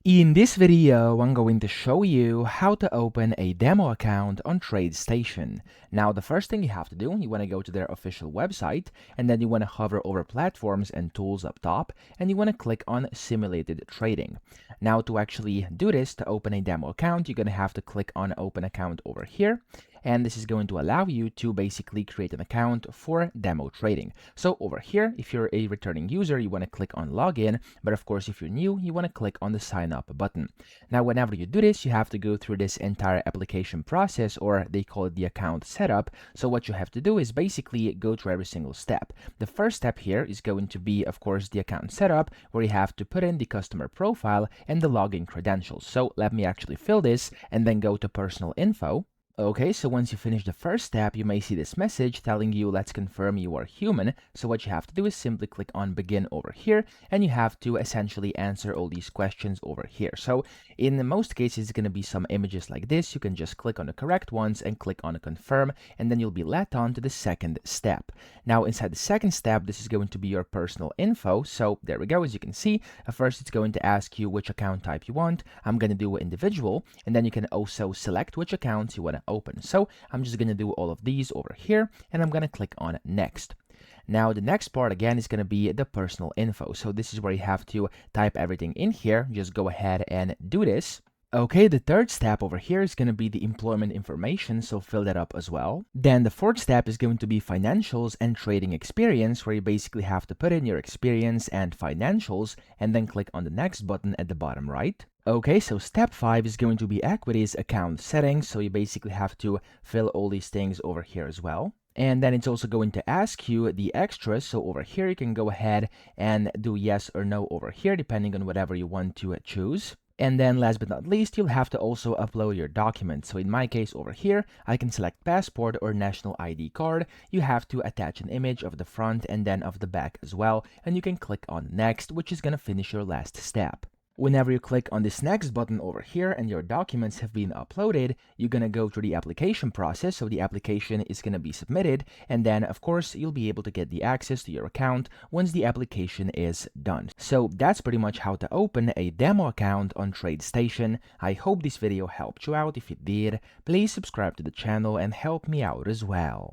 In this video, I'm going to show you how to open a demo account on TradeStation. Now, the first thing you have to do, you want to go to their official website, and then you want to hover over Platforms and Tools up top, and you want to click on Simulated Trading. Now, to actually do this, to open a demo account, you're going to have to click on Open Account over here, and this is going to allow you to basically create an account for demo trading. So over here, if you're a returning user, you want to click on Login, but of course, if you're new, you want to click on the Sign Up button. Now, whenever you do this, you have to go through this entire application process, or they call it the account setup. So what you have to do is basically go through every single step. The first step here is going to be, of course, the account setup, where you have to put in the customer profile and the login credentials. So let me actually fill this and then go to personal info. Okay, so once you finish the first step, you may see this message telling you, let's confirm you are human. So what you have to do is simply click on begin over here, and you have to essentially answer all these questions over here. So in most cases, it's going to be some images like this. You can just click on the correct ones and click on confirm, and then you'll be led on to the second step. Now inside the second step, this is going to be your personal info. So there we go. As you can see, first it's going to ask you which account type you want. I'm going to do individual, and then you can also select which accounts you want to open. So I'm just going to do all of these over here, and I'm going to click on next. Now the next part again is going to be the personal info. So this is where you have to type everything in here. Just go ahead and do this. Okay, the third step over here is going to be the employment information, so fill that up as well. Then the fourth step is going to be financials and trading experience, where you basically have to put in your experience and financials, and then click on the next button at the bottom right. Okay, so step 5 is going to be equities account settings, so you basically have to fill all these things over here as well. And then it's also going to ask you the extras, so over here you can go ahead and do yes or no over here, depending on whatever you want to choose. And then last but not least, you'll have to also upload your documents. So in my case over here, I can select passport or national ID card. You have to attach an image of the front and then of the back as well. And you can click on next, which is going to finish your last step. Whenever you click on this next button over here and your documents have been uploaded, you're going to go through the application process. So the application is going to be submitted, and then of course you'll be able to get the access to your account once the application is done. So that's pretty much how to open a demo account on TradeStation. I hope this video helped you out. If it did, please subscribe to the channel and help me out as well.